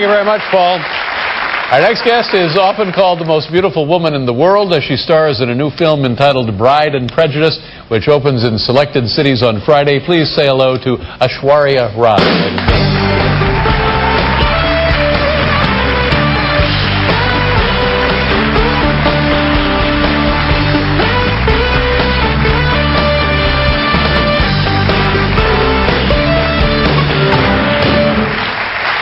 Thank you very much, Paul. Our next guest is often called the most beautiful woman in the world as she stars in a new film entitled Bride and Prejudice, which opens in selected cities on Friday. Please say hello to AISHWARYA RAI.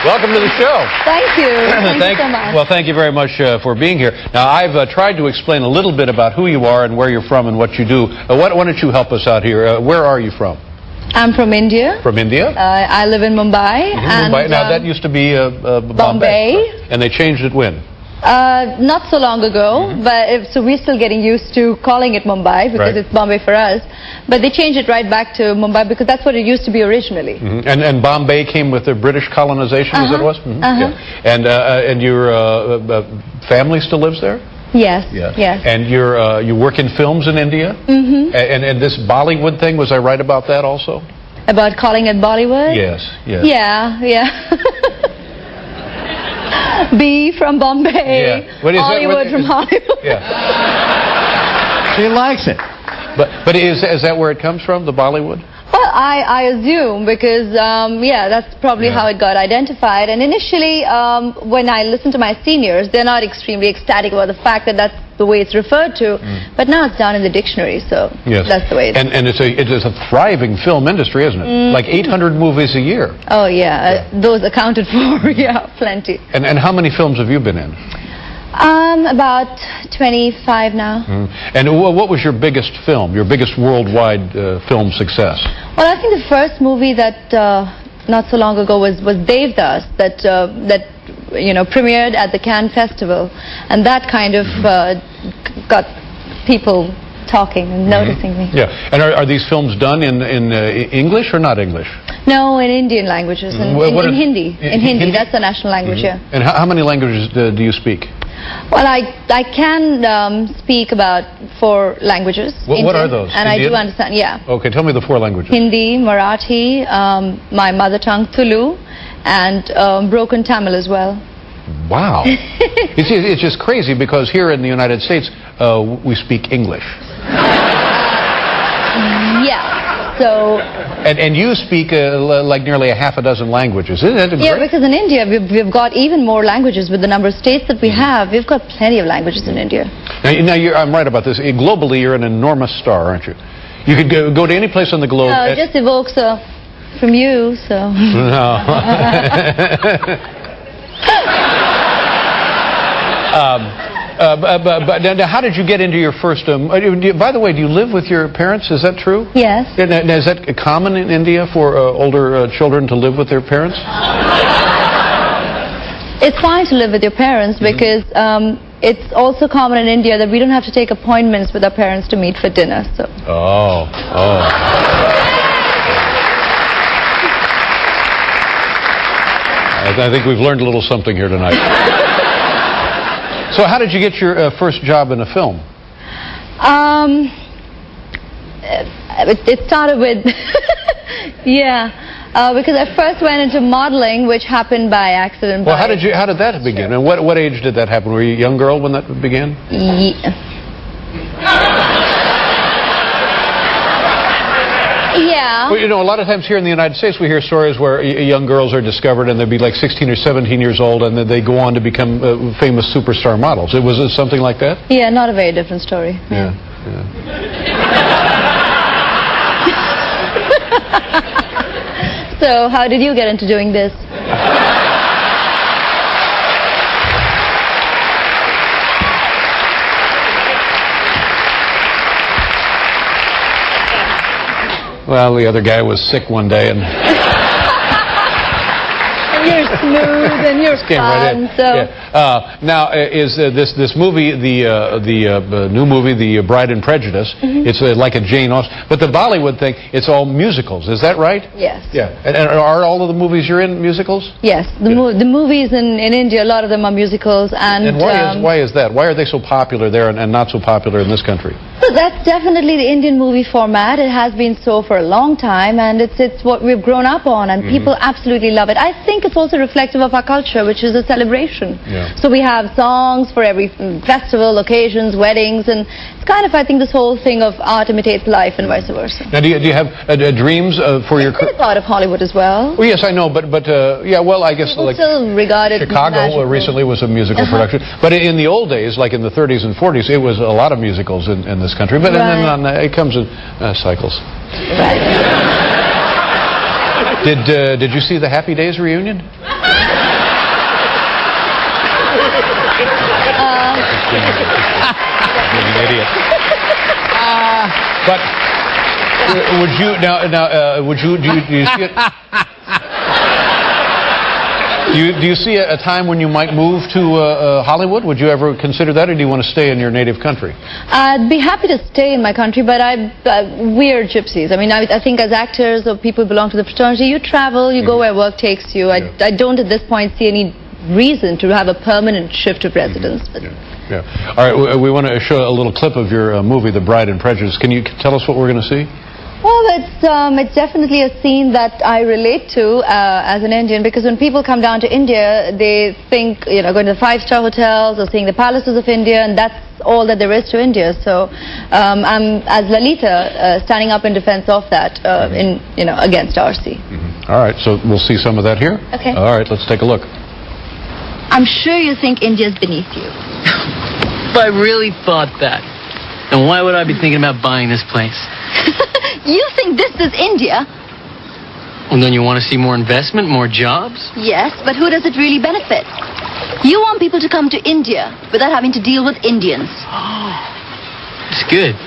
Welcome to the show. Thank you. Thank you so much. Well, thank you very much for being here. Now, I've tried to explain a little bit about who you are and where you're from and what you do. Why don't you help us out here? Where are you from? I'm from India. From India? I live in Mumbai. And, Mumbai. Now, that used to be Bombay. And they changed it when? Not so long ago, so we're still getting used to calling it Mumbai because it's Bombay for us. But they changed it right back to Mumbai because that's what it used to be originally. And Bombay came with the British colonization, as it was? Yeah. And your family still lives there? Yes. Yes. And you work in films in India? And this Bollywood thing, was I right about that also? About calling it Bollywood? Yes. Yeah. B from Bombay, Hollywood from Hollywood. Yeah. She likes it. But is that where it comes from, the Bollywood? Well, I assume because, that's probably how it got identified. And initially, when I listen to my seniors, they're not extremely ecstatic about the fact that that's the way it's referred to. But now it's down in the dictionary, so that's the way it is. And it is a thriving film industry, isn't it? Like 800 movies a year. Oh, yeah. Those accounted for, plenty. And how many films have you been in? About 25 now. And what was your biggest film, your biggest worldwide film success? Well, I think the first movie that not so long ago was Devdas, that premiered at the Cannes Festival, and that kind of got people talking and noticing me. Yeah. And are these films done in English or not English? No, in Indian languages, in Hindi. In Hindi, that's the national language, And how many languages do you speak? Well, I can speak about 4 languages. What are those? And Indian? I do understand, Okay, tell me the 4 languages. Hindi, Marathi, my mother tongue Tulu, and broken Tamil as well. Wow. It's just crazy because here in the United States, we speak English. So. And you speak like nearly a half a dozen languages, isn't it? Yeah, because in India we've got even more languages with the number of states that we have. We've got plenty of languages in India. Now I'm right about this. Globally, you're an enormous star, aren't you? You could go to any place on the globe. No, it just evokes from you, so. No. But now, how did you get into your first... by the way, do you live with your parents? Is that true? Yes. Now, is that common in India for older children to live with their parents? It's fine to live with your parents because it's also common in India that we don't have to take appointments with our parents to meet for dinner. So. I think we've learned a little something here tonight. So how did you get your first job in a film? It started with, because I first went into modeling, which happened by accident. Well, how did that begin? And what age did that happen? Were you a young girl when that began? Yeah. Well, a lot of times here in the United States we hear stories where young girls are discovered and they'd be like 16 or 17 years old and then they go on to become famous superstar models. Was it something like that? Yeah, not a very different story. Yeah. So, how did you get into doing this? Well, the other guy was sick one day, and you're smooth and you're fun. Right in. So. Yeah. Now, is this movie, the new movie, The Bride and Prejudice, it's like a Jane Austen, but the Bollywood thing, it's all musicals, is that right? Yes. Yeah. And are all of the movies you're in musicals? Yes. The movies in India, a lot of them are musicals. And why is that? Why are they so popular there and not so popular in this country? So that's definitely the Indian movie format. It has been so for a long time, and it's what we've grown up on, and people absolutely love it. I think it's also reflective of our culture, which is a celebration. Yeah. So we have songs for every festival, occasions, weddings, and it's kind of, I think, this whole thing of art imitates life and vice versa. Now, do you have dreams for your career? It's part of Hollywood as well. Well, yes, I know, but yeah, well, I guess people like still regard it Chicago recently was a musical production, but in the old days, like in the 30s and 40s, it was a lot of musicals in this country. But then it comes in cycles. Right. Did you see the Happy Days reunion? You're an idiot. But would you do you see it? Do you see a time when you might move to Hollywood? Would you ever consider that, or do you want to stay in your native country? I'd be happy to stay in my country, but we're gypsies. I mean, I think as actors or people who belong to the fraternity, you travel, you go where work takes you. I don't at this point see any reason to have a permanent shift of residence. But Yeah. All right, we want to show a little clip of your movie, The Bride and Prejudice. Can you tell us what we're going to see? Well, it's definitely a scene that I relate to as an Indian, because when people come down to India, they think, you know, going to the five-star hotels or seeing the palaces of India, and that's all that there is to India. So I'm, as Lalita, standing up in defense of that, against RC. All right, so we'll see some of that here. Okay. All right, let's take a look. I'm sure you think India's beneath you. If I really thought that, then why would I be thinking about buying this place? You think this is India? Well, don't you want to see more investment, more jobs? Yes, but who does it really benefit? You want people to come to India without having to deal with Indians. Oh, it's good.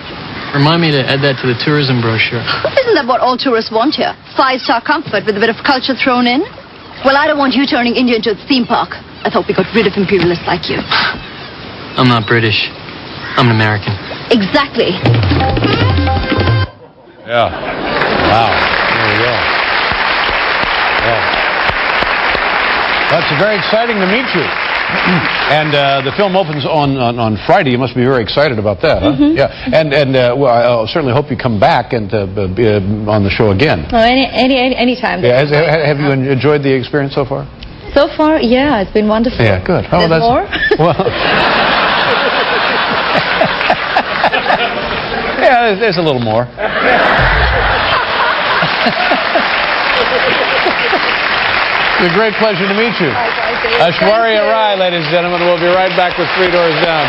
Remind me to add that to the tourism brochure. Isn't that what all tourists want here? Five-star comfort with a bit of culture thrown in? Well, I don't want you turning India into a theme park. I thought we got rid of imperialists like you. I'm not British. I'm an American. Exactly. Yeah. Wow. There we go. Yeah. That's very exciting to meet you. And the film opens on Friday. You must be very excited about that, huh? Yeah. And well, I certainly hope you come back and be on the show again. Oh, any time. Yeah. Have you enjoyed the experience so far? So far, yeah, it's been wonderful. Yeah, good. Oh, that's more. Well. Yeah, there's a little more. It's a great pleasure to meet you. AISHWARYA RAI, ladies and gentlemen. We'll be right back with Three Doors Down.